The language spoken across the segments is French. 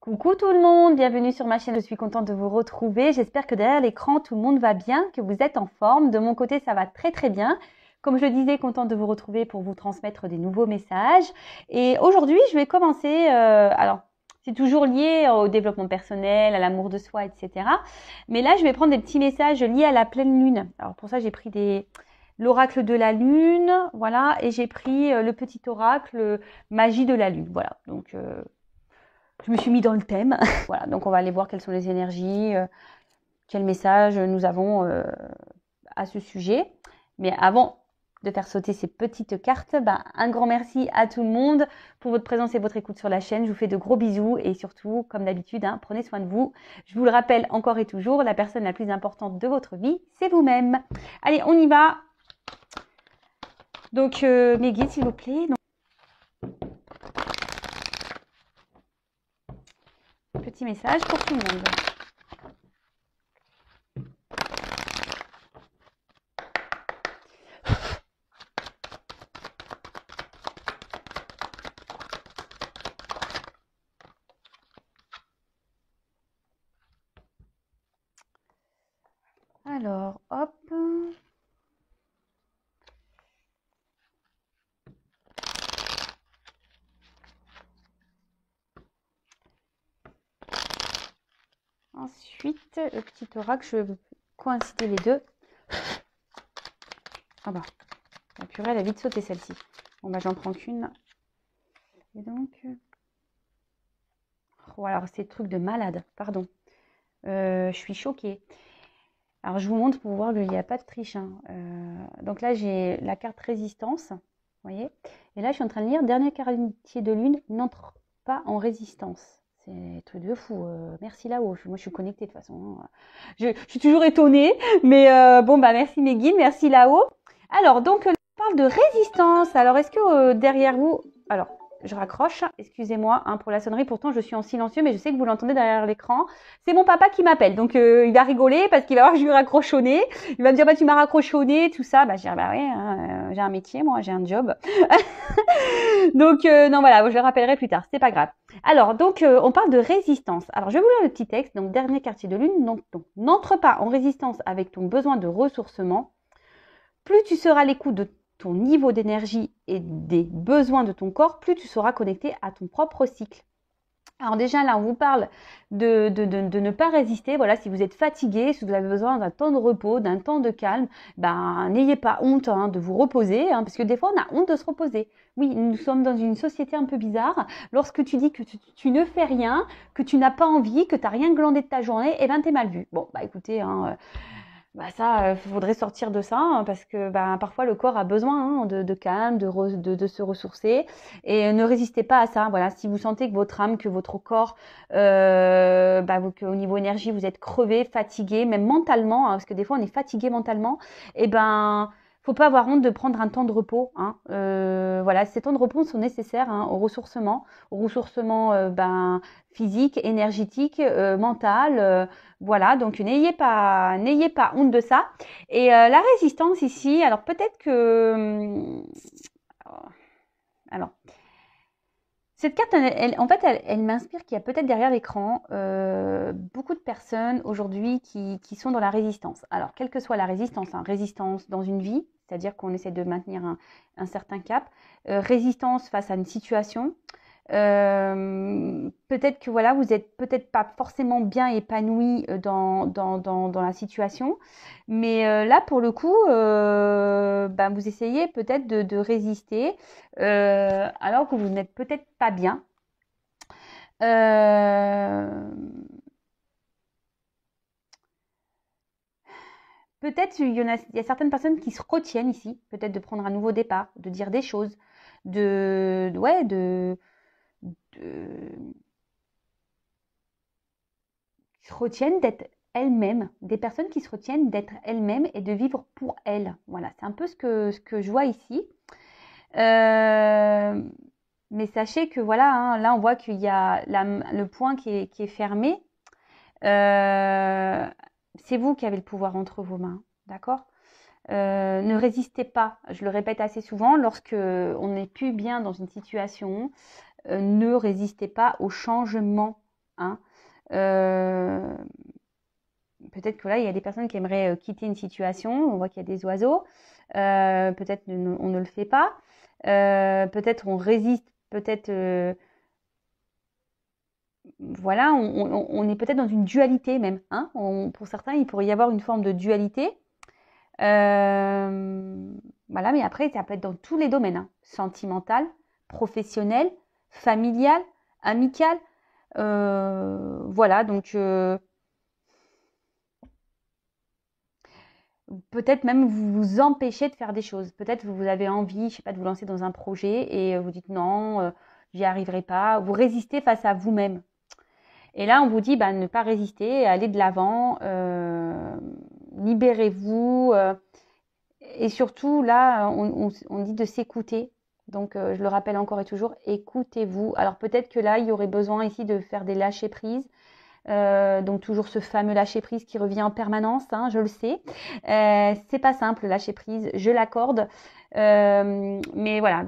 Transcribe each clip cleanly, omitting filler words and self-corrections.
Coucou tout le monde, bienvenue sur ma chaîne, je suis contente de vous retrouver. J'espère que derrière l'écran, tout le monde va bien, que vous êtes en forme. De mon côté, ça va très très bien. Comme je le disais, contente de vous retrouver pour vous transmettre des nouveaux messages. Et aujourd'hui, je vais commencer, alors c'est toujours lié au développement personnel, à l'amour de soi, etc. Mais là, je vais prendre des petits messages liés à la pleine lune. Alors pour ça, j'ai pris l'oracle de la lune, voilà, et j'ai pris le petit oracle magie de la lune, voilà. Donc je me suis mis dans le thème. Voilà, donc on va aller voir quelles sont les énergies, quels messages nous avons à ce sujet. Mais avant de faire sauter ces petites cartes, un grand merci à tout le monde pour votre présence et votre écoute sur la chaîne. Je vous fais de gros bisous et surtout, comme d'habitude, prenez soin de vous. Je vous le rappelle encore et toujours, la personne la plus importante de votre vie, c'est vous-même. Allez, on y va. Donc, mes guides, s'il vous plaît. Donc, petit message pour tout le monde. Alors, hop. Ensuite, le petit oracle, je vais coïncider les deux. Ah bah, la purée, elle a vite sauté celle-ci. Bon bah, j'en prends qu'une. Et donc, oh, alors c'est le truc de malade, pardon. Je suis choquée. Alors, je vous montre pour voir qu'il n'y a pas de triche. Donc là, j'ai la carte résistance, vous voyez. Et là, je suis en train de lire, dernier quartier de lune, n'entre pas en résistance. C'est un truc de fou. Merci là-haut. Moi, je suis connectée de toute façon. Je suis toujours étonnée. Mais bon, merci mes guides. Merci là-haut. Alors, donc, on parle de résistance. Alors, est-ce que derrière vous... Alors, je raccroche. Excusez-moi pour la sonnerie. Pourtant, je suis en silencieux, mais je sais que vous l'entendez derrière l'écran. C'est mon papa qui m'appelle. Donc, il va rigoler parce qu'il va voir que je lui raccroche au nez. Il va me dire, tu m'as raccroché au nez, tout ça. Je dis, ouais, j'ai un métier, moi, j'ai un job. Donc, non, voilà, je le rappellerai plus tard. C'est pas grave. Alors, donc, on parle de résistance. Alors, je vais vous lire le petit texte. Donc, dernier quartier de lune. Donc, n'entre pas en résistance avec ton besoin de ressourcement. Plus tu seras à l'écoute de ton niveau d'énergie et des besoins de ton corps, plus tu seras connecté à ton propre cycle. Alors déjà là, on vous parle de ne pas résister. Voilà, si vous êtes fatigué, si vous avez besoin d'un temps de repos, d'un temps de calme, n'ayez pas honte de vous reposer, parce que des fois, on a honte de se reposer. Oui, nous sommes dans une société un peu bizarre. Lorsque tu dis que tu ne fais rien, que tu n'as pas envie, que tu n'as rien glandé de ta journée, t'es mal vu. Bon, écoutez, ça, faudrait sortir de ça parce que parfois le corps a besoin de calme, de se ressourcer et ne résistez pas à ça. Voilà, si vous sentez que votre âme, que votre corps, qu'au niveau énergie vous êtes crevé, fatigué, même mentalement, parce que des fois on est fatigué mentalement, faut pas avoir honte de prendre un temps de repos. Voilà, ces temps de repos sont nécessaires au ressourcement, physique, énergétique, mental. Voilà, donc n'ayez pas honte de ça. Et la résistance ici, alors peut-être que... Alors, cette carte, elle m'inspire qu'il y a peut-être derrière l'écran beaucoup de personnes aujourd'hui qui sont dans la résistance. Alors, quelle que soit la résistance, résistance dans une vie, c'est-à-dire qu'on essaie de maintenir un certain cap, résistance face à une situation, peut-être que voilà, vous êtes peut-être pas forcément bien épanoui dans la situation, mais là pour le coup, vous essayez peut-être de résister alors que vous n'êtes peut-être pas bien. Peut-être il y a certaines personnes qui se retiennent ici, peut-être de prendre un nouveau départ, de dire des choses, qui se retiennent d'être elles-mêmes, des personnes qui se retiennent d'être elles-mêmes et de vivre pour elles. Voilà, c'est un peu ce que je vois ici. Mais sachez que voilà, là on voit qu'il y a le point qui est fermé. C'est vous qui avez le pouvoir entre vos mains, d'accord ? Ne résistez pas, je le répète assez souvent, lorsque on n'est plus bien dans une situation, ne résistez pas au changement hein. Peut-être que là, il y a des personnes qui aimeraient quitter une situation. On voit qu'il y a des oiseaux. Peut-être on ne le fait pas. Peut-être on résiste. Peut-être, voilà, on est peut-être dans une dualité même. Hein. Pour certains, il pourrait y avoir une forme de dualité. Voilà, mais après, ça peut être dans tous les domaines. Hein. Sentimental, professionnel, familial, amical. Voilà, donc peut-être même vous vous empêchez de faire des choses. Peut-être vous avez envie, je sais pas, de vous lancer dans un projet et vous dites non, j'y arriverai pas. Vous résistez face à vous-même. Et là, on vous dit bah, ne pas résister, aller de l'avant, libérez-vous. Et surtout, là, on dit de s'écouter. Donc, je le rappelle encore et toujours, écoutez-vous. Alors, peut-être que là, il y aurait besoin ici de faire des lâcher-prises. Donc toujours ce fameux lâcher prise qui revient en permanence, hein, je le sais. C'est pas simple lâcher prise, je l'accorde. Mais voilà,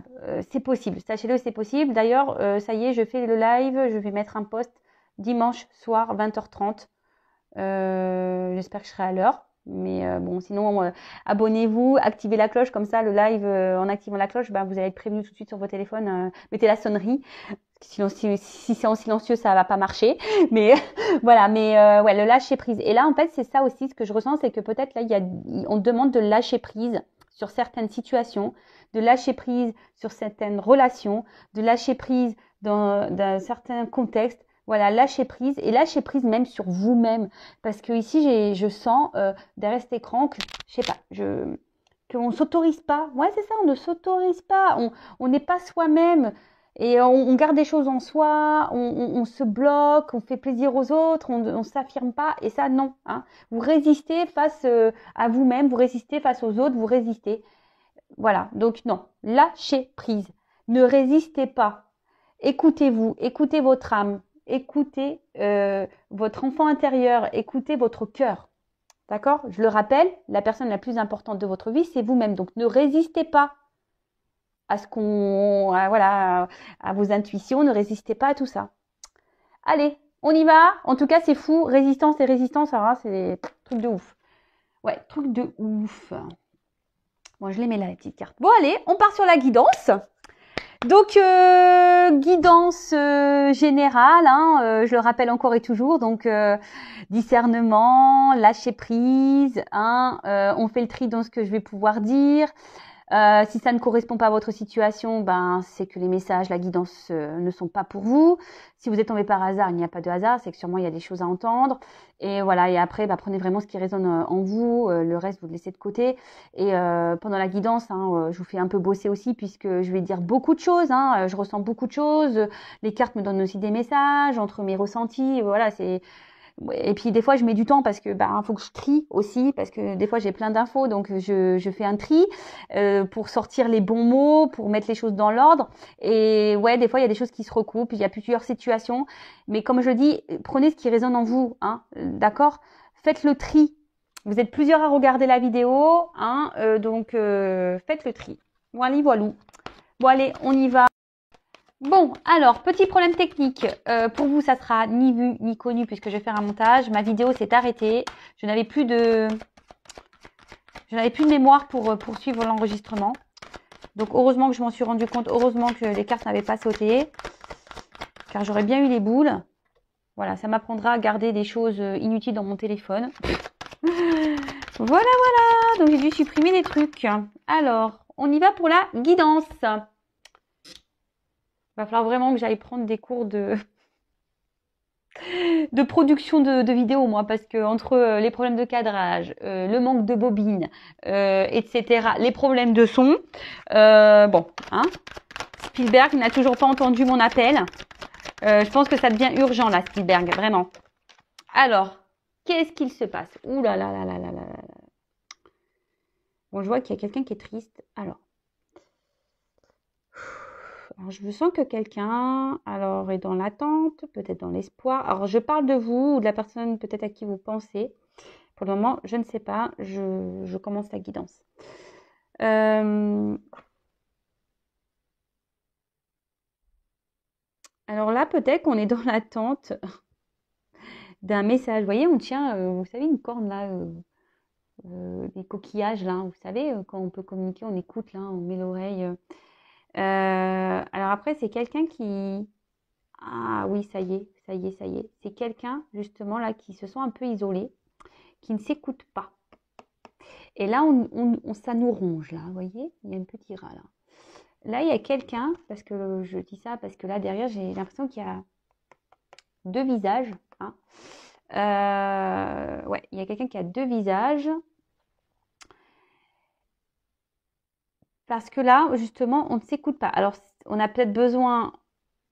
c'est possible. Sachez-le, c'est possible. D'ailleurs, ça y est, je fais le live. Je vais mettre un post dimanche soir 20h30. J'espère que je serai à l'heure. Mais bon, sinon, abonnez-vous, activez la cloche. Comme ça, le live, en activant la cloche, ben, vous allez être prévenu tout de suite sur vos téléphones. Mettez la sonnerie. Sinon, si c'est en silencieux, ça va pas marcher. Mais voilà, mais ouais, le lâcher prise. Et là, en fait, c'est ça aussi ce que je ressens, c'est que peut-être là, on demande de lâcher prise sur certaines situations, de lâcher prise sur certaines relations, de lâcher prise dans certains contextes. Voilà, lâcher prise et lâcher prise même sur vous-même. Parce que ici, je sens derrière cet écran que, je sais pas, qu'on s'autorise pas. Ouais, c'est ça, on ne s'autorise pas. On n'est pas soi-même. Et on garde des choses en soi, on se bloque, on fait plaisir aux autres, on ne s'affirme pas. Et ça, non. Hein. Vous résistez face à vous-même, vous résistez face aux autres, vous résistez. Voilà, donc non, lâchez prise. Ne résistez pas. Écoutez-vous, écoutez votre âme, écoutez votre enfant intérieur, écoutez votre cœur. D'accord? Je le rappelle, la personne la plus importante de votre vie, c'est vous-même. Donc ne résistez pas à ce voilà, à vos intuitions, ne résistez pas à tout ça. Allez, on y va. En tout cas, c'est fou. Résistance et résistance, alors c'est des trucs de ouf. Ouais, trucs de ouf. Bon, je les mets là, les petites cartes. Bon, allez, on part sur la guidance. Donc, guidance générale, hein, je le rappelle encore et toujours, donc discernement, lâcher prise, hein, on fait le tri dans ce que je vais pouvoir dire. Si ça ne correspond pas à votre situation, ben c'est que les messages, la guidance ne sont pas pour vous. Si vous êtes tombé par hasard, il n'y a pas de hasard, c'est que sûrement il y a des choses à entendre. Et voilà, et après, bah, prenez vraiment ce qui résonne en vous, le reste vous le laissez de côté. Et pendant la guidance, hein, je vous fais un peu bosser aussi puisque je vais dire beaucoup de choses. Hein, je ressens beaucoup de choses. Les cartes me donnent aussi des messages entre mes ressentis. Voilà, c'est et puis des fois je mets du temps parce que faut que je trie aussi parce que des fois j'ai plein d'infos donc je fais un tri pour sortir les bons mots, pour mettre les choses dans l'ordre. Et ouais, des fois il y a des choses qui se recoupent, il y a plusieurs situations, mais comme je dis, prenez ce qui résonne en vous, hein, d'accord? Faites le tri. Vous êtes plusieurs à regarder la vidéo, hein, donc faites le tri. Voilà, voilou. Bon allez, on y va. Bon, alors, petit problème technique. Pour vous, ça sera ni vu ni connu puisque je vais faire un montage. Ma vidéo s'est arrêtée. Je n'avais plus de mémoire pour poursuivre l'enregistrement. Donc, heureusement que je m'en suis rendu compte. Heureusement que les cartes n'avaient pas sauté. Car j'aurais bien eu les boules. Voilà, ça m'apprendra à garder des choses inutiles dans mon téléphone. Voilà, voilà. Donc, j'ai dû supprimer des trucs. Alors, on y va pour la guidance. Il va falloir vraiment que j'aille prendre des cours de production de vidéos, moi, parce que entre les problèmes de cadrage, le manque de bobines, etc., les problèmes de son, bon, hein, Spielberg n'a toujours pas entendu mon appel. Je pense que ça devient urgent, là, Spielberg, vraiment. Alors, qu'est-ce qu'il se passe? Ouh là là là là là là là. Bon, je vois qu'il y a quelqu'un qui est triste. Alors, je sens que quelqu'un est dans l'attente, peut-être dans l'espoir. Alors, je parle de vous ou de la personne peut-être à qui vous pensez. Pour le moment, je ne sais pas. Je commence la guidance. Alors là, peut-être qu'on est dans l'attente d'un message. Vous voyez, on tient, vous savez, une corne là, des coquillages là. Vous savez, quand on peut communiquer, on écoute là, on met l'oreille. Alors après, c'est quelqu'un qui... Ah oui, ça y est, ça y est, ça y est. C'est quelqu'un, justement, là, qui se sent un peu isolé, qui ne s'écoute pas. Et là, ça nous ronge, là, vous voyez? Il y a un petit rat, là. Là, il y a quelqu'un, parce que je dis ça, parce que là, derrière, j'ai l'impression qu'il y a deux visages. Hein. Ouais, il y a quelqu'un qui a deux visages. Parce que là, justement, on ne s'écoute pas. Alors, on a peut-être besoin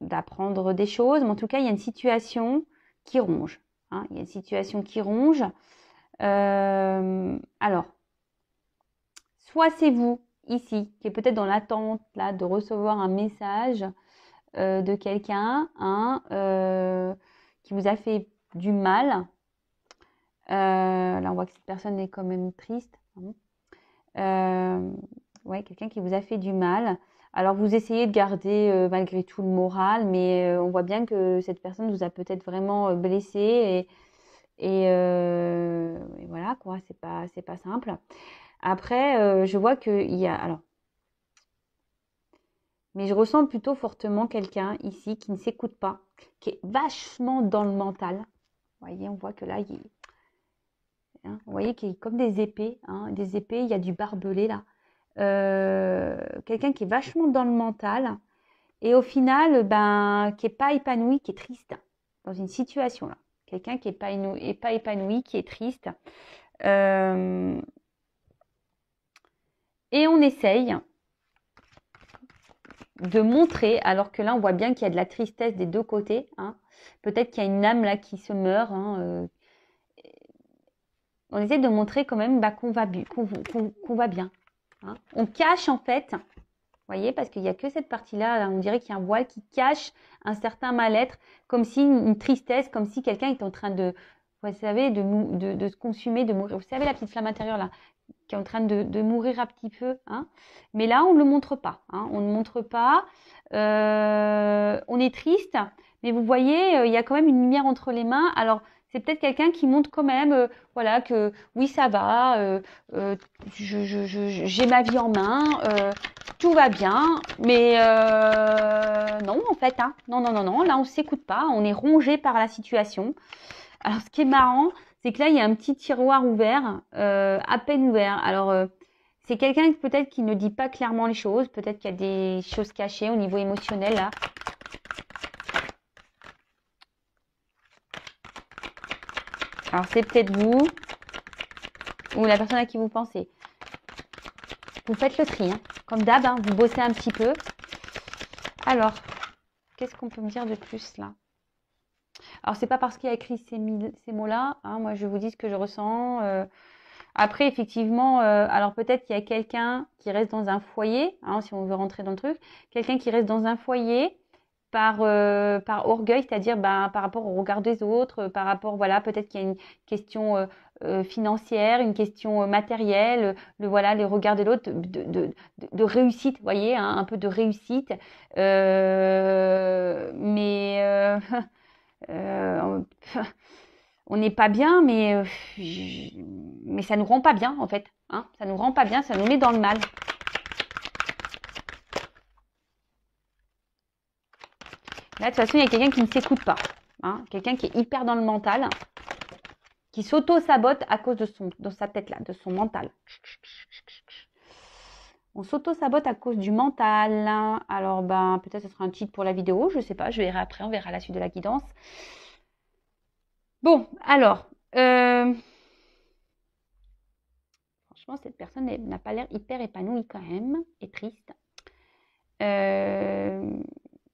d'apprendre des choses, mais en tout cas, il y a une situation qui ronge. Hein. Il y a une situation qui ronge. Alors, soit c'est vous, ici, qui est peut-être dans l'attente là de recevoir un message de quelqu'un hein, qui vous a fait du mal. Là, on voit que cette personne est quand même triste. Ouais, quelqu'un qui vous a fait du mal. Alors, vous essayez de garder malgré tout le moral, mais on voit bien que cette personne vous a peut-être vraiment blessé et voilà, quoi, c'est pas simple. Après, je vois qu'il y a... Alors, mais je ressens plutôt fortement quelqu'un ici qui ne s'écoute pas, qui est vachement dans le mental. Vous voyez, on voit que là, hein, vous voyez qu'il y a comme des épées, il y a du barbelé là. Quelqu'un qui est vachement dans le mental et au final, ben, qui n'est pas épanoui, qui est triste dans une situation là. Quelqu'un qui n'est pas épanoui, qui est triste. Et on essaye de montrer, alors que là, on voit bien qu'il y a de la tristesse des deux côtés. Hein. Peut-être qu'il y a une âme là qui se meurt. Hein, on essaie de montrer quand même bah, qu'on va bien. Hein. On cache en fait, vous voyez, parce qu'il n'y a que cette partie-là, là, on dirait qu'il y a un voile qui cache un certain mal-être, comme si une tristesse, comme si quelqu'un est en train de, vous savez, de se consumer, de mourir. Vous savez la petite flamme intérieure là qui est en train de mourir un petit peu. Hein. Mais là, on ne le montre pas. Hein. On ne montre pas. On est triste, mais vous voyez, il y a quand même une lumière entre les mains. Alors, c'est peut-être quelqu'un qui montre quand même, voilà, que oui, ça va, j'ai ma vie en main, tout va bien, mais non, en fait, hein, non, non, non, non, là, on ne s'écoute pas, on est rongé par la situation. Alors, ce qui est marrant, c'est que là, il y a un petit tiroir ouvert, à peine ouvert. Alors, c'est quelqu'un peut-être qui ne dit pas clairement les choses. Peut-être qu'il y a des choses cachées au niveau émotionnel, là. Alors, c'est peut-être vous ou la personne à qui vous pensez. Vous faites le tri, hein. Comme d'hab, hein, vous bossez un petit peu. Alors, qu'est-ce qu'on peut me dire de plus, là? Alors, c'est pas parce qu'il y a écrit ces mots-là. Hein, moi, je vous dis ce que je ressens. Après, effectivement, alors peut-être qu'il y a quelqu'un qui reste dans un foyer, hein, si on veut rentrer dans le truc, quelqu'un qui reste dans un foyer par orgueil, c'est-à-dire ben, par rapport au regard des autres, par rapport, voilà, peut-être qu'il y a une question financière, une question matérielle, voilà, les regards de l'autre, de réussite, vous voyez, hein, un peu de réussite. Mais on n'est pas bien, mais ça nous rend pas bien, en fait. Hein, ça nous rend pas bien, ça nous met dans le mal. Là, de toute façon, il y a quelqu'un qui ne s'écoute pas. Hein, quelqu'un qui est hyper dans le mental, qui s'auto-sabote à cause de sa tête-là, de son mental. On s'auto-sabote à cause du mental. Alors, ben, peut-être ce sera un titre pour la vidéo, je sais pas, je verrai après, on verra la suite de la guidance. Bon, alors, franchement, cette personne n'a pas l'air hyper épanouie quand même, et triste.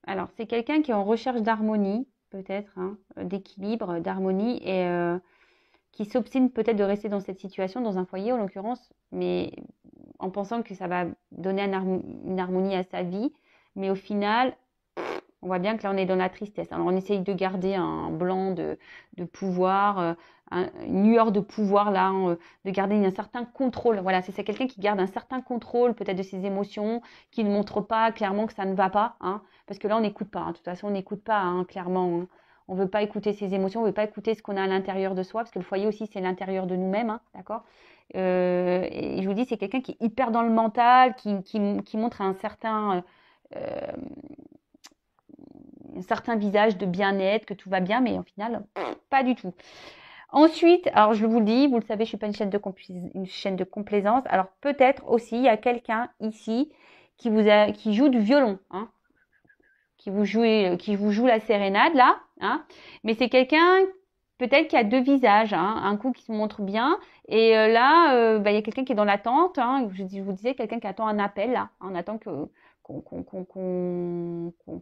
Alors, c'est quelqu'un qui est en recherche d'harmonie, peut-être, hein, d'équilibre, d'harmonie, et qui s'obstine peut-être de rester dans cette situation, dans un foyer en l'occurrence, mais en pensant que ça va donner une harmonie à sa vie. Mais au final, on voit bien que là, on est dans la tristesse. Alors, on essaye de garder un blanc de pouvoir, une lueur de pouvoir, là, de garder un certain contrôle. Voilà, c'est quelqu'un qui garde un certain contrôle, peut-être de ses émotions, qui ne montre pas clairement que ça ne va pas. Hein, parce que là, on n'écoute pas. Hein, de toute façon, on n'écoute pas, hein, clairement. Hein. On ne veut pas écouter ses émotions, on ne veut pas écouter ce qu'on a à l'intérieur de soi, parce que le foyer aussi, c'est l'intérieur de nous-mêmes, hein, d'accord? Et je vous dis, c'est quelqu'un qui est hyper dans le mental, qui montre euh, un certain visage de bien-être, que tout va bien, mais au final, pas du tout. Ensuite, alors je vous le dis, vous le savez, je suis pas une chaîne de complaisance. Alors peut-être aussi, il y a quelqu'un ici qui joue du violon, hein, qui vous joue la sérénade là, hein. Mais c'est quelqu'un peut-être qui a deux visages, hein, un coup qui se montre bien, et là, il y a quelqu'un qui est dans l'attente, hein, je vous disais, quelqu'un qui attend un appel là, on attend qu'on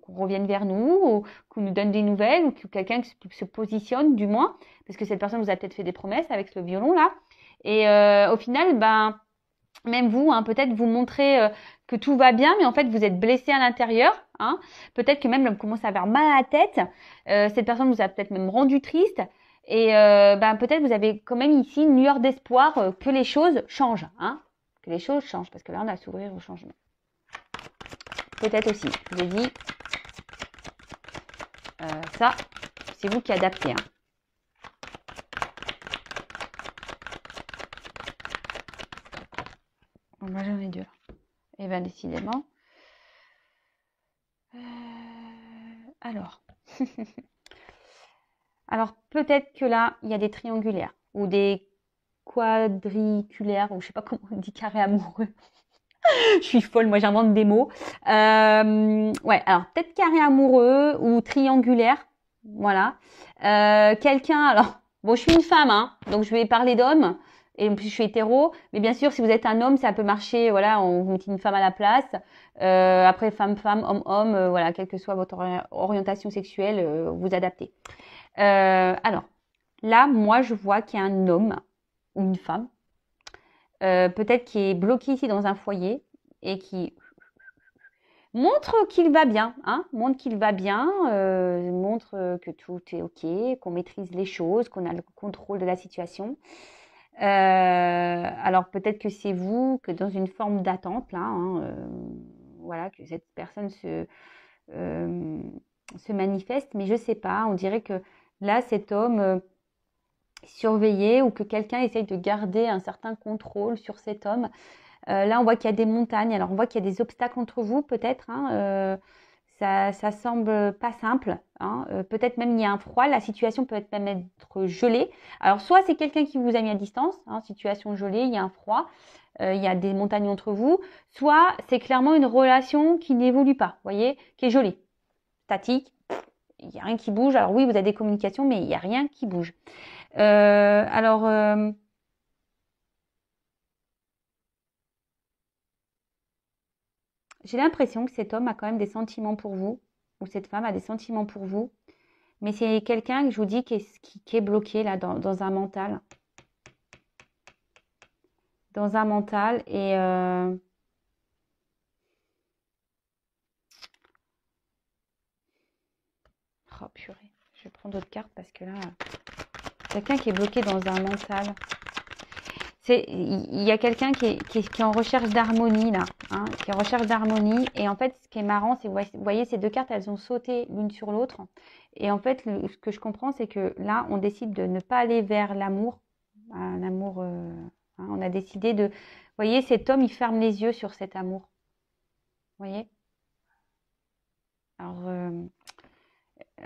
revienne vers nous, ou qu'on nous donne des nouvelles, ou que quelqu'un se positionne du moins, parce que cette personne vous a peut-être fait des promesses avec ce violon là, et au final, même vous, hein, peut-être vous montrez que tout va bien, mais en fait vous êtes blessé à l'intérieur, hein. Peut-être que même vous commencez à avoir mal à la tête. Cette personne vous a peut-être même rendu triste. Et peut-être vous avez quand même ici une lueur d'espoir que les choses changent, hein, que les choses changent, parce que là on a s'ouvrir au changement. Peut-être aussi, je vous ai dit, ça, c'est vous qui adaptez, hein. Bon, moi j'en ai deux là. Et bien décidément. Alors. Alors peut-être que là, il y a des triangulaires ou des quadriculaires, ou je sais pas comment on dit, carré amoureux. Je suis folle, moi j'invente des mots. Ouais, alors peut-être carré amoureux ou triangulaire. Voilà. Quelqu'un, alors, bon, je suis une femme, hein, donc je vais parler d'homme. Et en plus, je suis hétéro. Mais bien sûr, si vous êtes un homme, ça peut marcher. Voilà, on vous met une femme à la place. Après, femme, homme, voilà, quelle que soit votre orientation sexuelle, vous adaptez. Alors, là, moi, je vois qu'il y a un homme ou une femme, peut-être qui est bloqué ici dans un foyer et qui montre qu'il va bien, hein, montre qu'il va bien, montre que tout est OK, qu'on maîtrise les choses, qu'on a le contrôle de la situation. Alors peut-être que c'est vous, que dans une forme d'attente là, hein, voilà, que cette personne se manifeste, mais je sais pas, on dirait que là, cet homme surveillé, ou que quelqu'un essaye de garder un certain contrôle sur cet homme. Là, on voit qu'il y a des montagnes, alors on voit qu'il y a des obstacles entre vous peut-être, hein, ça semble pas simple, hein, peut-être même il y a un froid, la situation peut même être gelée. Alors soit c'est quelqu'un qui vous a mis à distance, hein, situation gelée, il y a un froid, il y a des montagnes entre vous, soit c'est clairement une relation qui n'évolue pas, vous voyez, qui est gelée, statique, il n'y a rien qui bouge. Alors oui, vous avez des communications, mais il n'y a rien qui bouge. J'ai l'impression que cet homme a quand même des sentiments pour vous, ou cette femme a des sentiments pour vous, mais c'est quelqu'un que je vous dis qui est bloqué là dans un mental. Dans un mental et oh purée, je vais prendre d'autres cartes parce que là, quelqu'un qui est bloqué dans un mental. Il y a quelqu'un qui est en recherche d'harmonie là, hein, qui est en recherche d'harmonie. Et en fait, ce qui est marrant, c'est vous voyez ces deux cartes, elles ont sauté l'une sur l'autre. Et en fait, ce que je comprends, c'est que là, on décide de ne pas aller vers l'amour, un amour. Hein, on a décidé de, vous voyez, cet homme, il ferme les yeux sur cet amour. Vous voyez. Alors,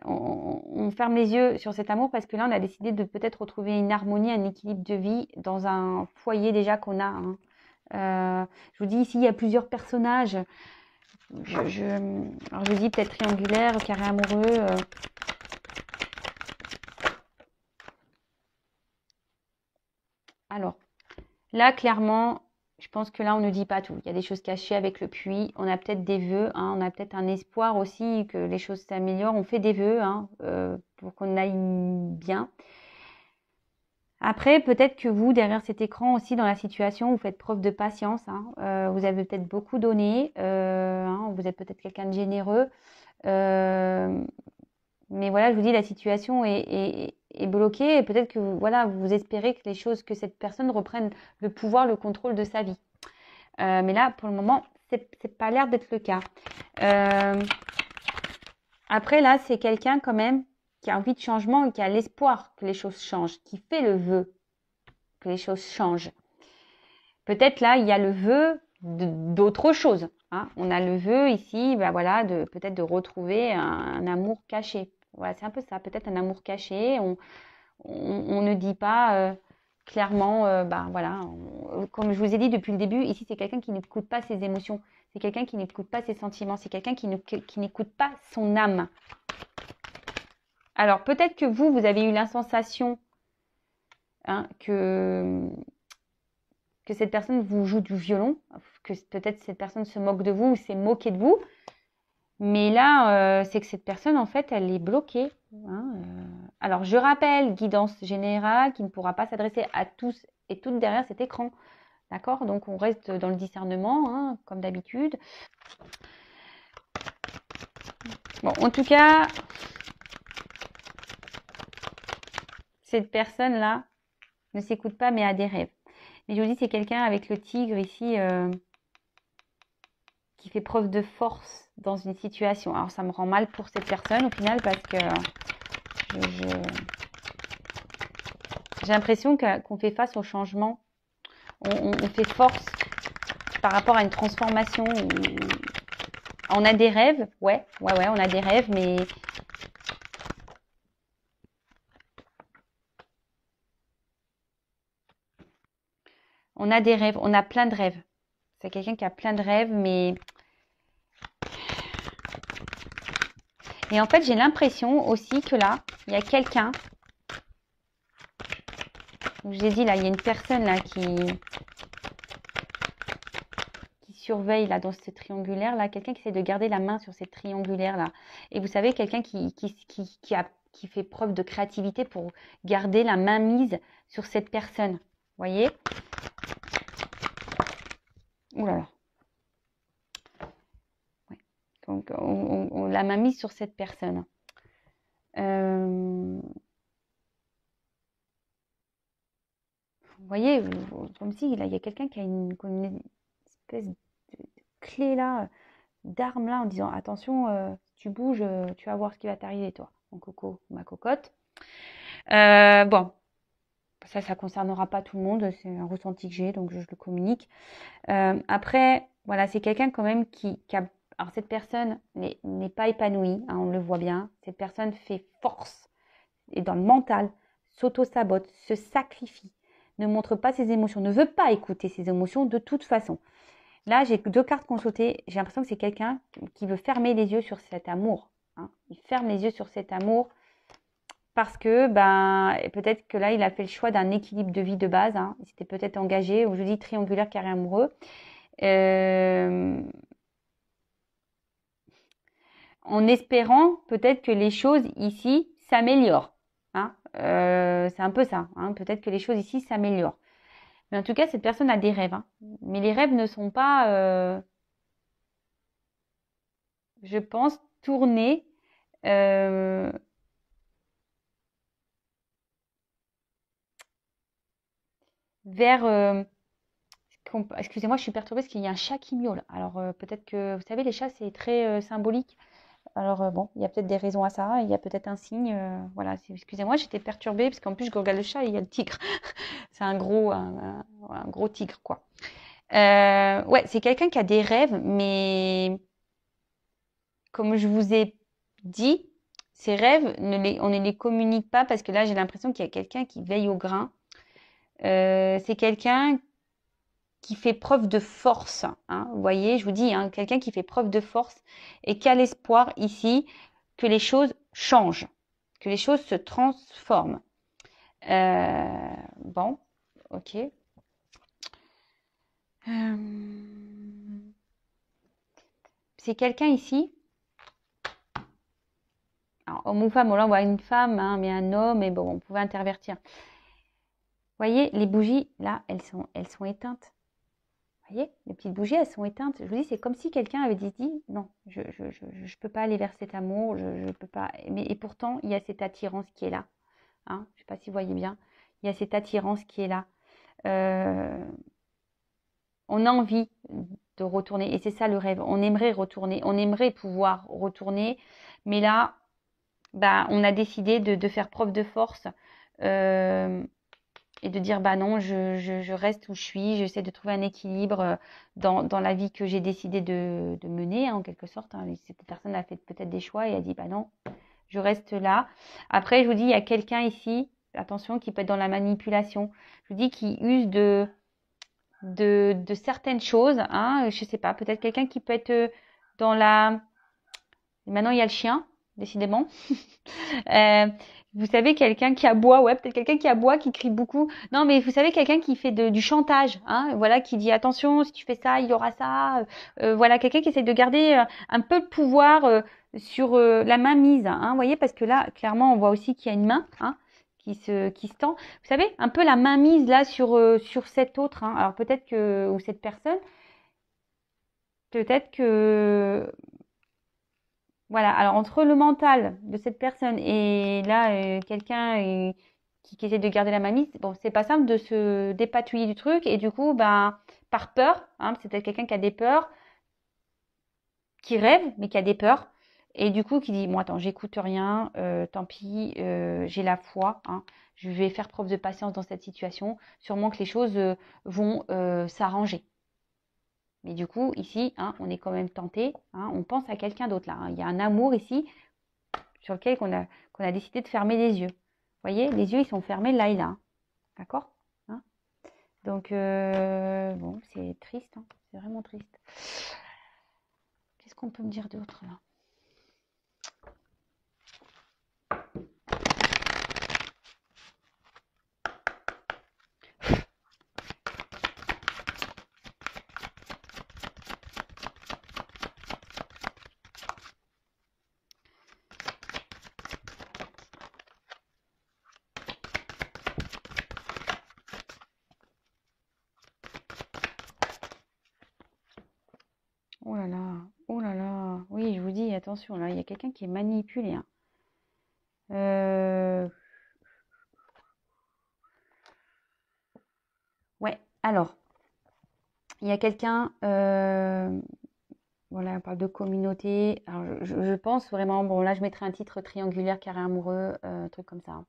on ferme les yeux sur cet amour parce que là, on a décidé de peut-être retrouver une harmonie, un équilibre de vie dans un foyer déjà qu'on a, hein. Je vous dis ici, il y a plusieurs personnages. Alors je dis peut-être triangulaire, carré amoureux. Alors, là, clairement, je pense que là, on ne dit pas tout. Il y a des choses cachées avec le puits. On a peut-être des vœux, hein, on a peut-être un espoir aussi que les choses s'améliorent. On fait des vœux, hein, pour qu'on aille bien. Après, peut-être que vous, derrière cet écran aussi, dans la situation, vous faites preuve de patience, hein. Vous avez peut-être beaucoup donné, hein, vous êtes peut-être quelqu'un de généreux. Mais voilà, je vous dis, la situation est bloquée et peut-être que voilà, vous espérez que les choses, que cette personne reprenne le pouvoir, le contrôle de sa vie. Mais là, pour le moment, c'est pas l'air d'être le cas. Après, là, c'est quelqu'un quand même qui a envie de changement et qui a l'espoir que les choses changent, qui fait le vœu que les choses changent. Peut-être là, il y a le vœu d'autre chose. Hein. On a le vœu ici, ben voilà, peut-être de retrouver un amour caché. Voilà, c'est un peu ça, peut-être un amour caché. On ne dit pas clairement, ben voilà, comme je vous ai dit depuis le début, ici c'est quelqu'un qui n'écoute pas ses émotions, c'est quelqu'un qui n'écoute pas ses sentiments, c'est quelqu'un qui n'écoute pas son âme. Alors peut-être que vous avez eu la sensation hein, que cette personne vous joue du violon, que peut-être cette personne se moque de vous ou s'est moquée de vous. Mais là, c'est que cette personne, en fait, elle est bloquée. Hein, Alors, je rappelle, guidance générale qui ne pourra pas s'adresser à tous et toutes derrière cet écran. D'accord? Donc, on reste dans le discernement, hein, comme d'habitude. Bon, en tout cas, cette personne-là ne s'écoute pas, mais a des rêves. Mais je vous dis, c'est quelqu'un avec le tigre ici qui fait preuve de force dans une situation. Alors, ça me rend mal pour cette personne au final parce que j'ai l'impression qu'on fait face au changement. On fait force par rapport à une transformation. On a des rêves, ouais, on a des rêves, mais on a des rêves, on a plein de rêves. C'est quelqu'un qui a plein de rêves, mais... Et en fait, j'ai l'impression aussi que là, il y a quelqu'un... Je vous ai dit, là, il y a une personne là qui surveille là dans ce triangulaire là, quelqu'un qui essaie de garder la main sur ces triangulaires là. Et vous savez, quelqu'un qui fait preuve de créativité pour garder la main mise sur cette personne. Vous voyez? Ouh là là. Ouais. Donc, on la main mise sur cette personne. Vous voyez, comme si là, il y a quelqu'un qui a une espèce de clé là, d'arme là, en disant attention, si tu bouges, tu vas voir ce qui va t'arriver, toi, mon coco, ma cocotte. Bon, ça ne concernera pas tout le monde, c'est un ressenti que j'ai, donc je le communique. Après, voilà, c'est quelqu'un quand même qui a... Alors, cette personne n'est pas épanouie, hein, on le voit bien. Cette personne fait force, et dans le mental, s'auto-sabote, se sacrifie, ne montre pas ses émotions, ne veut pas écouter ses émotions de toute façon. Là, j'ai 2 cartes consultées. J'ai l'impression que c'est quelqu'un qui veut fermer les yeux sur cet amour. Hein. Il ferme les yeux sur cet amour parce que peut-être que là, il a fait le choix d'un équilibre de vie de base. Hein. Il s'était peut-être engagé, ou je dis triangulaire carré amoureux. En espérant peut-être que les choses ici s'améliorent. Hein. C'est un peu ça. Hein. Peut-être que les choses ici s'améliorent. Mais en tout cas, cette personne a des rêves. Hein. Mais les rêves ne sont pas, je pense, tournés vers... Excusez-moi, je suis perturbée parce qu'il y a un chat qui miaule. Alors peut-être que, vous savez, les chats, c'est très symbolique. Alors bon, il y a peut-être des raisons à ça, il y a peut-être un signe. Voilà, excusez-moi, j'étais perturbée parce qu'en plus, je regarde le chat et il y a le tigre. C'est un gros tigre, quoi. Ouais, c'est quelqu'un qui a des rêves, mais comme je vous ai dit, ces rêves, on ne les communique pas parce que là, j'ai l'impression qu'il y a quelqu'un qui veille au grain. C'est quelqu'un qui fait preuve de force. Hein. Vous voyez, je vous dis, hein, quelqu'un qui fait preuve de force et qui a l'espoir ici que les choses changent, que les choses se transforment. Bon, ok. C'est quelqu'un ici. Alors, homme ou femme, bon, là on voit une femme, hein, mais un homme, et bon, on pouvait intervertir. Vous voyez, les bougies, là, elles sont éteintes. Vous voyez, les petites bougies, elles sont éteintes. Je vous dis, c'est comme si quelqu'un avait dit, non, je peux pas aller vers cet amour, je peux pas. Et pourtant, il y a cette attirance qui est là. Hein, je ne sais pas si vous voyez bien. Il y a cette attirance qui est là. On a envie de retourner, et c'est ça le rêve. On aimerait retourner, on aimerait pouvoir retourner, mais là, bah, on a décidé de faire preuve de force euh, et de dire bah non, je reste où je suis, j'essaie de trouver un équilibre dans la vie que j'ai décidé de mener, hein, en quelque sorte. Hein. Cette personne a fait peut-être des choix et a dit bah non, je reste là. Après, je vous dis, il y a quelqu'un ici, attention, qui peut être dans la manipulation. Je vous dis qui use de certaines choses, hein, je sais pas, peut-être quelqu'un qui peut être dans la... Maintenant, il y a le chien, décidément. Euh, vous savez, quelqu'un qui aboie, ouais, peut-être quelqu'un qui aboie, qui crie beaucoup. Non, mais vous savez, quelqu'un qui fait du chantage, hein, voilà, qui dit attention, si tu fais ça, il y aura ça. Voilà, quelqu'un qui essaie de garder un peu de pouvoir sur la main mise, hein, vous voyez, parce que là, clairement, on voit aussi qu'il y a une main, hein, qui se tend. Vous savez, un peu la main mise là sur cet autre, hein. Alors peut-être que, ou cette personne, peut-être que voilà, alors entre le mental de cette personne et là, quelqu'un qui essaie de garder la mamie, bon, c'est pas simple de se dépatouiller du truc et du coup, ben, par peur, hein, c'est peut-être quelqu'un qui a des peurs, qui rêve, mais qui a des peurs, et du coup, qui dit, bon, attends, j'écoute rien, tant pis, j'ai la foi, hein, je vais faire preuve de patience dans cette situation, sûrement que les choses vont s'arranger. Mais du coup, ici, hein, on est quand même tenté, hein, on pense à quelqu'un d'autre là, hein. Il y a un amour ici sur lequel qu'on a décidé de fermer les yeux. Vous voyez, les yeux, ils sont fermés là et là. D'accord, hein. Donc, bon, c'est triste, hein, c'est vraiment triste. Qu'est-ce qu'on peut me dire d'autre là? Oh là là, oh là là. Oui, je vous dis, attention, là, il y a quelqu'un qui est manipulé, hein. Euh, Ouais, alors, il y a quelqu'un, voilà, on parle de communauté. Alors, je pense vraiment, bon, là, je mettrai un titre triangulaire, carré amoureux, un truc comme ça, hein.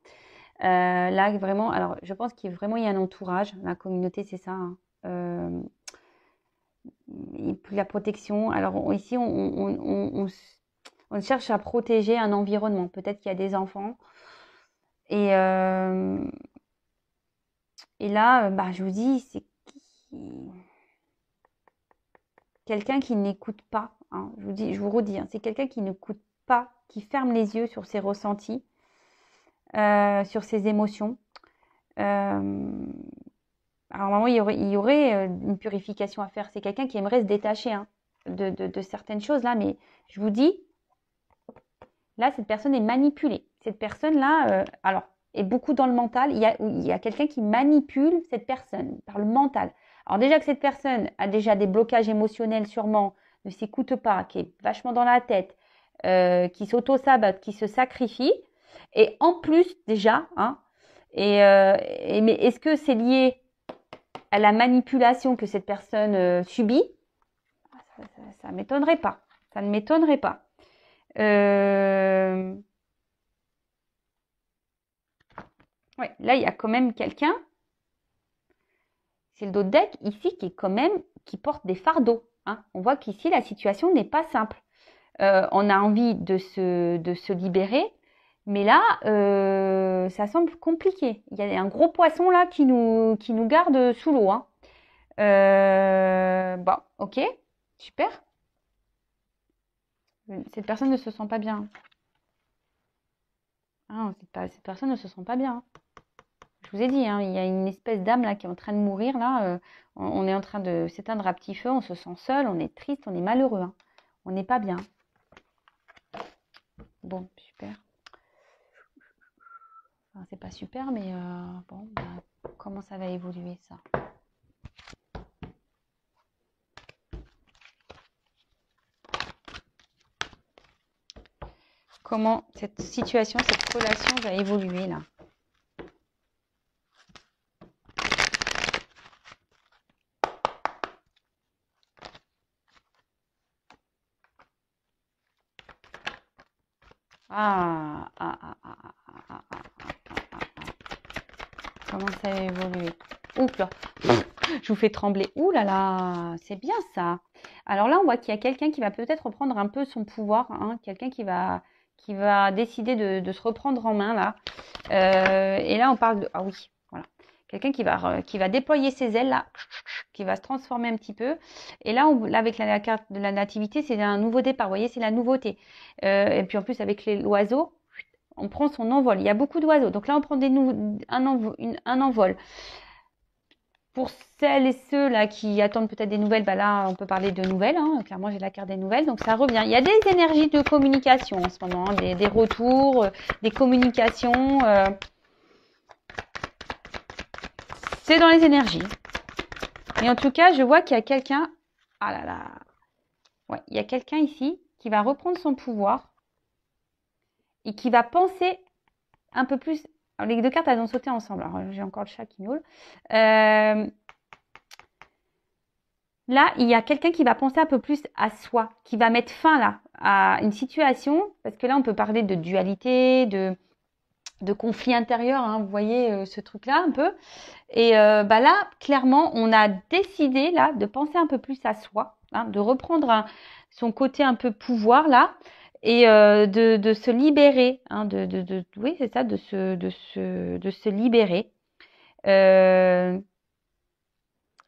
Là, vraiment, alors, je pense qu'il y a vraiment il y a un entourage. La communauté, c'est ça, hein. Et puis la protection. Alors, ici, on cherche à protéger un environnement. Peut-être qu'il y a des enfants. Et, euh, et là, bah, je vous dis, c'est quelqu'un qui n'écoute pas, hein. Je vous dis, je vous redis, hein, c'est quelqu'un qui n'écoute pas, qui ferme les yeux sur ses ressentis, sur ses émotions. Euh, alors, normalement, il y aurait une purification à faire. C'est quelqu'un qui aimerait se détacher, hein, de certaines choses là, mais je vous dis, là, cette personne est manipulée. Cette personne-là, alors, est beaucoup dans le mental. Il y a quelqu'un qui manipule cette personne par le mental. Alors déjà que cette personne a déjà des blocages émotionnels sûrement, ne s'écoute pas, qui est vachement dans la tête, qui s'auto-sabote, qui se sacrifie. Et en plus, déjà, hein, mais est-ce que c'est lié à la manipulation que cette personne subit? Ça m'étonnerait pas. Ça ne m'étonnerait pas. Euh, Ouais, là, il y a quand même quelqu'un, c'est le dos de deck ici qui est quand même, qui porte des fardeaux, hein. On voit qu'ici, la situation n'est pas simple. On a envie de se libérer, mais là, ça semble compliqué. Il y a un gros poisson là qui nous garde sous l'eau, hein. Bon, ok, super. Cette personne ne se sent pas bien. Ah, cette personne ne se sent pas bien, hein. Je vous ai dit, hein, il y a une espèce d'âme là qui est en train de mourir là. On est en train de s'éteindre à petit feu. On se sent seul, on est triste, on est malheureux, hein. On n'est pas bien. Bon, super. Enfin, c'est pas super, mais bon, bah, comment ça va évoluer ça? Comment cette situation, cette relation va évoluer là? Ah, ah, ah, ah, ah, ah, ah, ah, ah, ah, ah. Comment ça a évolué? Oups là, je vous fais trembler. Ouh là là, c'est bien ça. Alors là, on voit qu'il y a quelqu'un qui va peut-être reprendre un peu son pouvoir, hein, quelqu'un qui va décider de se reprendre en main là. Et là, on parle de... Ah oui, voilà. Quelqu'un qui va déployer ses ailes là, qui va se transformer un petit peu. Et là, là avec la carte de la nativité, c'est un nouveau départ. Vous voyez, c'est la nouveauté. Et puis en plus, avec l'oiseau, on prend son envol. Il y a beaucoup d'oiseaux. Donc là, on prend un envol. Pour celles et ceux là qui attendent peut-être des nouvelles, bah là, on peut parler de nouvelles. Hein. Clairement, j'ai la carte des nouvelles, donc ça revient. Il y a des énergies de communication en ce moment, hein, des retours, des communications. C'est dans les énergies. Mais en tout cas, je vois qu'il y a quelqu'un. Ah là là. Ouais, il y a quelqu'un ici qui va reprendre son pouvoir et qui va penser un peu plus. Alors, les deux cartes, elles ont sauté ensemble. Alors, j'ai encore le chat qui miaule. Là, il y a quelqu'un qui va penser un peu plus à soi, qui va mettre fin là à une situation, parce que là, on peut parler de dualité, de conflit intérieur, hein, vous voyez ce truc-là un peu. Et bah là, clairement, on a décidé là de penser un peu plus à soi, hein, de reprendre son côté un peu pouvoir là, et de se libérer, hein, oui, c'est ça, de se libérer.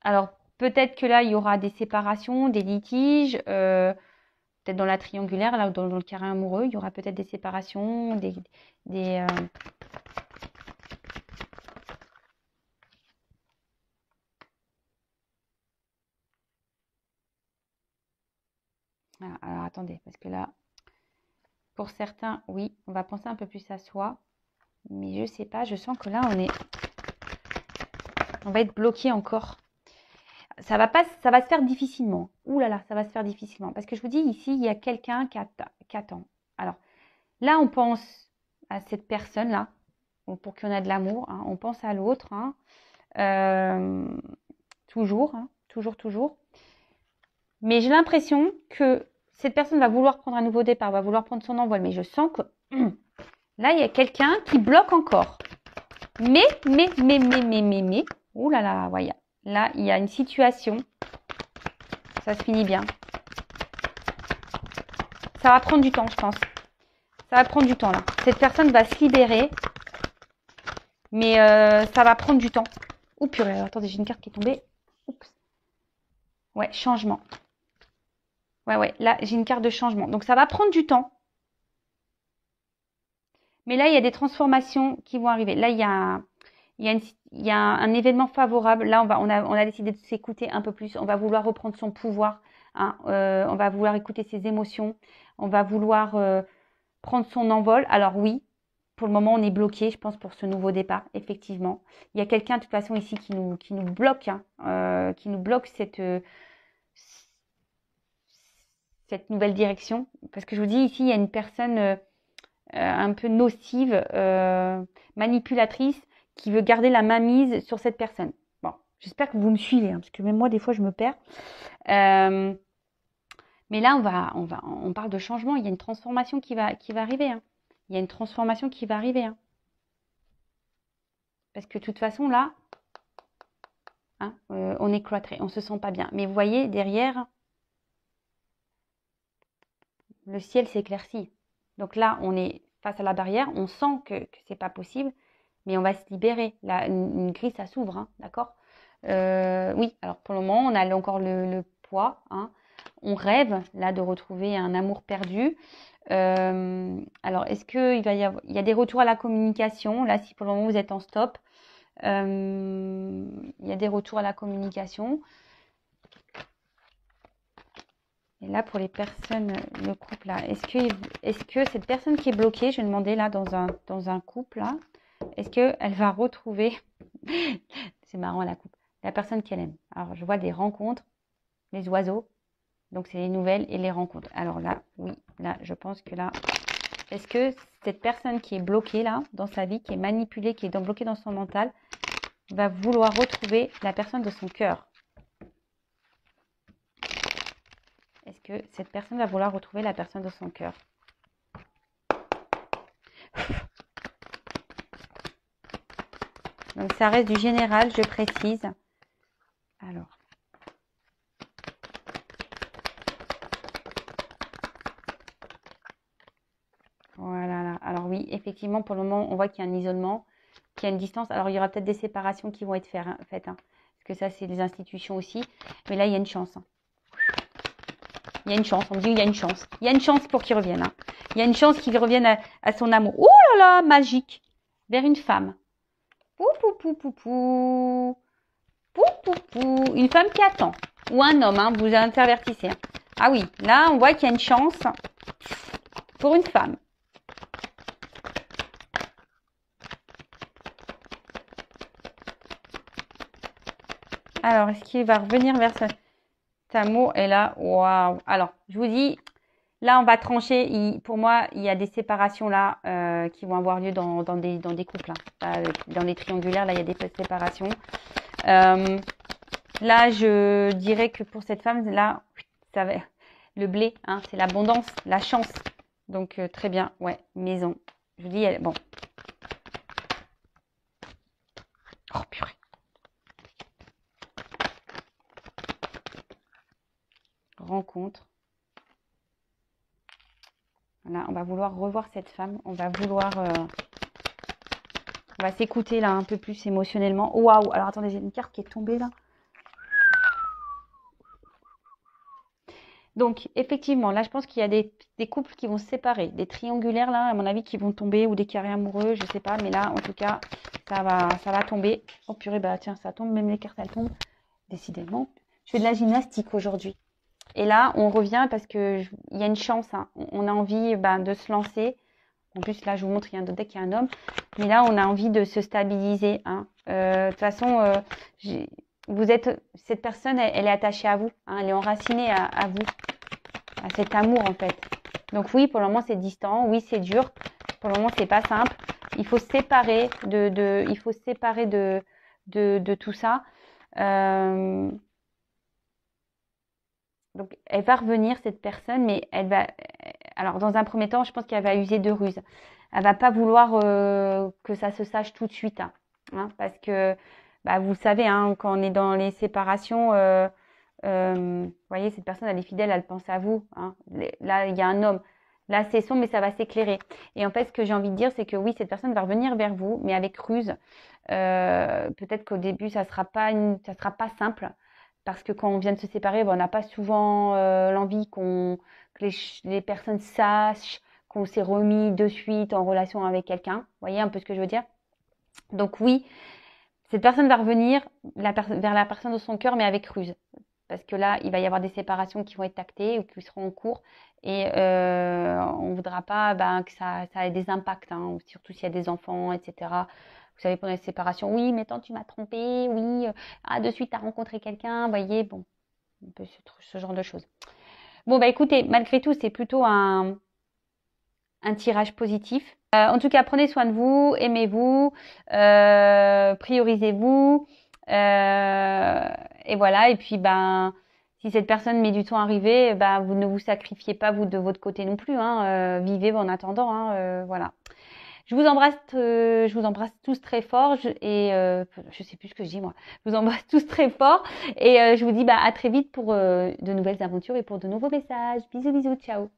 Alors, peut-être que là, il y aura des séparations, des litiges, peut-être dans la triangulaire, là, ou dans le carré amoureux, il y aura peut-être des séparations, des alors, attendez, parce que là, pour certains, oui, on va penser un peu plus à soi, mais je sais pas, je sens que là, on va être bloqué encore. Ça va se faire difficilement. Ouh là là, ça va se faire difficilement. Parce que je vous dis, ici, il y a quelqu'un qui attend. Alors, là, on pense à cette personne-là, pour qu'on ait de l'amour, hein, on pense à l'autre, hein, toujours, hein, toujours. Mais j'ai l'impression que cette personne va vouloir prendre un nouveau départ, va vouloir prendre son envol. Mais je sens que là, il y a quelqu'un qui bloque encore. Mais, ouh là là, voyez. Là, il y a une situation. Ça se finit bien. Ça va prendre du temps, je pense. Ça va prendre du temps, là. Cette personne va se libérer. Mais ça va prendre du temps. Ouh, purée, attendez, j'ai une carte qui est tombée. Oups. Ouais, changement. Ouais, là, j'ai une carte de changement. Donc, ça va prendre du temps. Mais là, il y a des transformations qui vont arriver. Là, il y a un événement favorable. Là, on a décidé de s'écouter un peu plus. On va vouloir reprendre son pouvoir. Hein. On va vouloir écouter ses émotions. On va vouloir prendre son envol. Alors oui, pour le moment, on est bloqué, je pense, pour ce nouveau départ, effectivement. Il y a quelqu'un, de toute façon, ici qui nous bloque, hein, qui nous bloque cette nouvelle direction. Parce que je vous dis, ici, il y a une personne un peu nocive, manipulatrice, qui veut garder la mainmise sur cette personne. Bon, j'espère que vous me suivez, hein, parce que même moi, des fois, je me perds. Mais là, on parle de changement. Il y a une transformation qui va arriver. Hein. Il y a une transformation qui va arriver. Hein. Parce que de toute façon, là, hein, on est cloîtré, on ne se sent pas bien. Mais vous voyez, derrière, le ciel s'éclaircit. Donc là, on est face à la barrière, on sent que ce n'est pas possible, mais on va se libérer. Là, une grille, ça s'ouvre, hein, d'accord oui, alors pour le moment, on a encore le poids. Hein. On rêve, là, de retrouver un amour perdu. Alors, est-ce qu'il il y a des retours à la communication? Là, si pour le moment, vous êtes en stop, il y a des retours à la communication. Et là, pour les personnes, le couple, là, est-ce que cette personne qui est bloquée, je vais demander là dans un couple, là, est-ce qu'elle va retrouver, c'est marrant la couple, la personne qu'elle aime. Alors, je vois des rencontres, les oiseaux, donc c'est les nouvelles et les rencontres. Alors là, oui, là, je pense que là, est-ce que cette personne qui est bloquée là, dans sa vie, qui est manipulée, qui est bloquée dans son mental, va vouloir retrouver la personne de son cœur? Est-ce que cette personne va vouloir retrouver la personne de son cœur? Donc, ça reste du général, je précise. Alors. Voilà. Là. Alors oui, effectivement, pour le moment, on voit qu'il y a un isolement, qu'il y a une distance. Alors, il y aura peut-être des séparations qui vont être faites. Hein, parce que ça, c'est des institutions aussi. Mais là, il y a une chance. Hein. Il y a une chance. On me dit il y a une chance. Il y a une chance pour qu'il revienne. Hein. Il y a une chance qu'il revienne à son amour. Ouh là là, magique. Vers une femme. Pou, pou, pou, pou, pou. Pou, pou, pou. Une femme qui attend. Ou un homme, hein, vous intervertissez. Hein. Ah oui, là, on voit qu'il y a une chance pour une femme. Alors, est-ce qu'il va revenir vers cet amour? Et là, waouh. Alors, je vous dis, là, on va trancher. Pour moi, il y a des séparations là qui vont avoir lieu dans des couples. Hein. Dans les triangulaires, là, il y a des séparations. Là, je dirais que pour cette femme, là, ça va, le blé, hein, c'est l'abondance, la chance. Donc, très bien. Ouais, maison. Je vous dis, bon. Oh, purée. Rencontre. Voilà, on va vouloir revoir cette femme. On va vouloir... on va s'écouter là un peu plus émotionnellement. Waouh! Alors, attendez, j'ai une carte qui est tombée là. Donc, effectivement, là, je pense qu'il y a des couples qui vont se séparer. Des triangulaires, là, à mon avis, qui vont tomber. Ou des carrés amoureux, je sais pas. Mais là, en tout cas, ça va tomber. Oh purée, bah tiens, ça tombe. Même les cartes, elles tombent. Décidément. Je fais de la gymnastique aujourd'hui. Et là, on revient parce qu'il y a une chance. Hein. On a envie de se lancer. En plus, là, je vous montre, il y a un deck, il y a un homme. Mais là, on a envie de se stabiliser. Hein. De toute façon, cette personne, elle est attachée à vous. Hein. Elle est enracinée à vous. À cet amour, en fait. Donc oui, pour le moment, c'est distant. Oui, c'est dur. Pour le moment, c'est pas simple. Il faut se séparer de tout ça. Donc, elle va revenir, cette personne, mais elle va... Alors, dans un premier temps, je pense qu'elle va user de ruse. Elle va pas vouloir que ça se sache tout de suite. Hein, parce que, vous savez, hein, quand on est dans les séparations, vous voyez, cette personne, elle est fidèle, elle pense à vous. Hein. Là, il y a un homme. Là, c'est sombre, mais ça va s'éclairer. Et en fait, ce que j'ai envie de dire, c'est que oui, cette personne va revenir vers vous, mais avec ruse. Peut-être qu'au début, ça sera pas simple. Parce que quand on vient de se séparer, on n'a pas souvent l'envie que les personnes sachent qu'on s'est remis de suite en relation avec quelqu'un. Vous voyez un peu ce que je veux dire? Donc oui, cette personne va revenir vers la personne de son cœur, mais avec ruse. Parce que là, il va y avoir des séparations qui vont être actées ou qui seront en cours. Et on ne voudra pas que ça ait des impacts, hein, surtout s'il y a des enfants, etc. Vous savez, pendant les séparations, oui, mais tant tu m'as trompé, oui, de suite, tu as rencontré quelqu'un, vous voyez, bon, un peu ce genre de choses. Bon, écoutez, malgré tout, c'est plutôt un tirage positif. En tout cas, prenez soin de vous, aimez-vous, priorisez-vous, et voilà. Et puis, si cette personne met du temps à arriver, vous ne vous sacrifiez pas, vous, de votre côté non plus. Hein, vivez en attendant, hein, voilà. Je vous embrasse tous très fort je sais plus ce que je dis moi. Je vous embrasse tous très fort et je vous dis à très vite pour de nouvelles aventures et pour de nouveaux messages. Bisous, bisous, ciao.